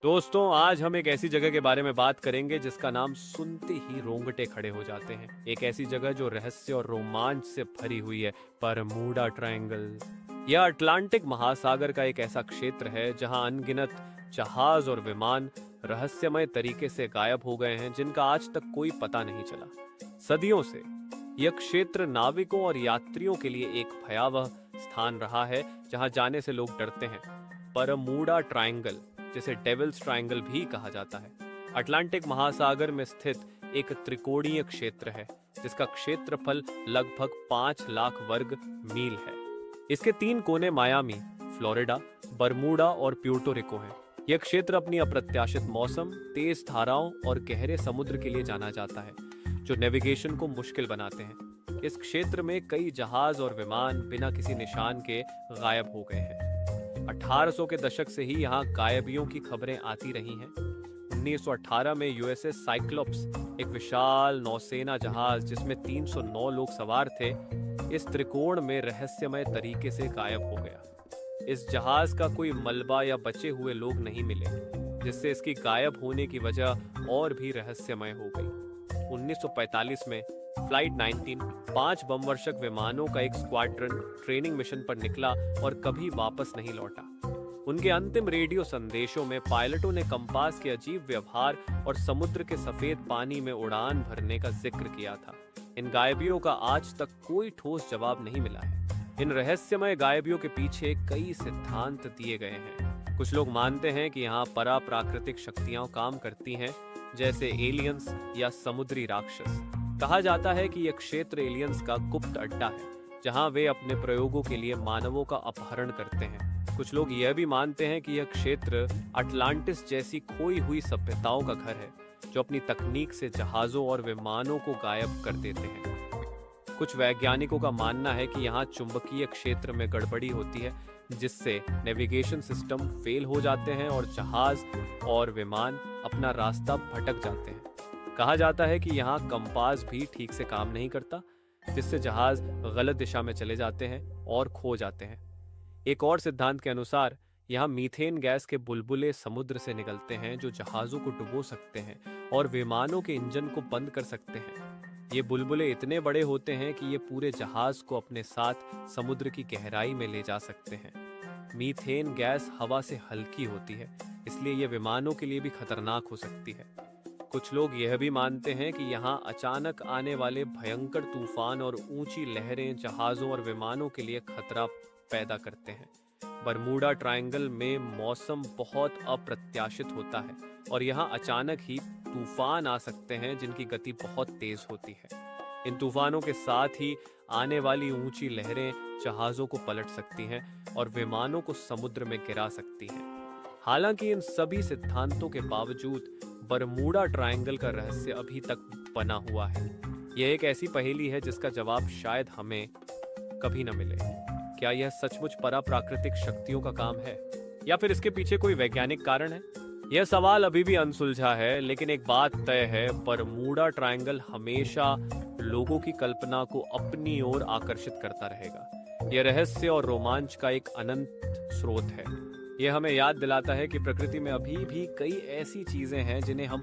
दोस्तों, आज हम एक ऐसी जगह के बारे में बात करेंगे जिसका नाम सुनते ही रोंगटे खड़े हो जाते हैं। एक ऐसी जगह जो रहस्य और रोमांच से भरी हुई है, बरमूडा ट्रायंगल। यह अटलांटिक महासागर का एक ऐसा क्षेत्र है जहां अनगिनत जहाज और विमान रहस्यमय तरीके से गायब हो गए हैं, जिनका आज तक कोई पता नहीं चला। सदियों से यह क्षेत्र नाविकों और यात्रियों के लिए एक भयावह स्थान रहा है, जहां जाने से लोग डरते हैं। बरमूडा ट्रायंगल, जिसे डेविल्स ट्रायंगल भी कहा जाता है, अटलांटिक महासागर में स्थित एक त्रिकोणीय क्षेत्र है जिसका क्षेत्रफल लगभग 5 लाख वर्ग मील है। इसके 3 कोने मायामी, फ्लोरिडा, बरमूडा और प्यूर्टो रिको हैं। यह क्षेत्र अपनी अप्रत्याशित मौसम, तेज धाराओं और गहरे समुद्र के लिए जाना जाता है, जो नेविगेशन को मुश्किल बनाते हैं। इस क्षेत्र में कई जहाज और विमान बिना किसी निशान के गायब हो गए हैं। 1800 के दशक से ही यहाँ गायबियों की खबरें आती रही हैं। 1918 में यूएसएस साइक्लोप्स, एक विशाल नौसेना जहाज जिसमें 309 लोग सवार थे, इस त्रिकोण में रहस्यमय तरीके से गायब हो गया। इस जहाज का कोई मलबा या बचे हुए लोग नहीं मिले, जिससे इसकी गायब होने की वजह और भी रहस्यमय हो गई। 1945 में फ्लाइट 19 5 बमवर्षक विमानों का एक स्क्वाड्रन ट्रेनिंग मिशन पर निकला और कभी वापस नहीं लौटा। उनके अंतिम रेडियो संदेशों में पायलटों ने कंपास के अजीब व्यवहार और समुद्र के सफेद पानी में उड़ान भरने का जिक्र किया था। इन गायबियों का आज तक कोई ठोस जवाब नहीं मिला है। इन रहस्यमय गायबियों के पीछे कई सिद्धांत दिए गए हैं। कुछ लोग मानते हैं कि यहाँ पराप्राकृतिक शक्तियां काम करती हैं, जैसे एलियंस या समुद्री राक्षस। कहा जाता है कि यह क्षेत्र एलियंस का गुप्त अड्डा है, जहां वे अपने प्रयोगों के लिए मानवों का अपहरण करते हैं। कुछ लोग यह भी मानते हैं कि यह क्षेत्र अटलांटिस जैसी खोई हुई सभ्यताओं का घर है, जो अपनी तकनीक से जहाजों और विमानों को गायब कर देते हैं। कुछ वैज्ञानिकों का मानना है कि यहाँ चुंबकीय क्षेत्र में गड़बड़ी होती है, जिससे नेविगेशन सिस्टम फेल हो जाते हैं और जहाज और विमान अपना रास्ता भटक जाते हैं। कहा जाता है कि यहाँ कंपास भी ठीक से काम नहीं करता, जिससे जहाज गलत दिशा में चले जाते हैं और खो जाते हैं। एक और सिद्धांत के अनुसार यहाँ मीथेन गैस के बुलबुले समुद्र से निकलते हैं, जो जहाजों को डुबो सकते हैं और विमानों के इंजन को बंद कर सकते हैं। ये बुलबुले इतने बड़े होते हैं कि ये पूरे जहाज को अपने साथ समुद्र की गहराई में ले जा सकते हैं। मीथेन गैस हवा से हल्की होती है, इसलिए ये विमानों के लिए भी खतरनाक हो सकती है। कुछ लोग यह भी मानते हैं कि यहाँ अचानक आने वाले भयंकर तूफान और ऊंची लहरें जहाजों और विमानों के लिए खतरा पैदा करते हैं। बरमूडा ट्रायंगल में मौसम बहुत अप्रत्याशित होता है और यहाँ अचानक ही तूफान आ सकते हैं, जिनकी गति बहुत तेज होती है। इन तूफानों के साथ ही आने वाली ऊंची लहरें जहाजों को पलट सकती हैं और विमानों को समुद्र में गिरा सकती हैं। हालांकि इन सभी सिद्धांतों के बावजूद बरमूडा ट्रायंगल का रहस्य अभी तक बना हुआ है। यह एक ऐसी पहेली है जिसका जवाब शायद हमें कभी न मिले। क्या यह सचमुच पराप्राकृतिक शक्तियों का काम है, या फिर इसके पीछे कोई वैज्ञानिक कारण है? यह सवाल अभी भी अनसुलझा है, लेकिन एक बात तय है, बरमूडा ट्रायंगल हमेशा लोगों की कल्पना को अपनी ओर आकर्षित करता रहेगा। यह रहस्य और रोमांच का एक अनंत स्रोत है। यह हमें याद दिलाता है कि प्रकृति में अभी भी कई ऐसी चीजें हैं जिन्हें हम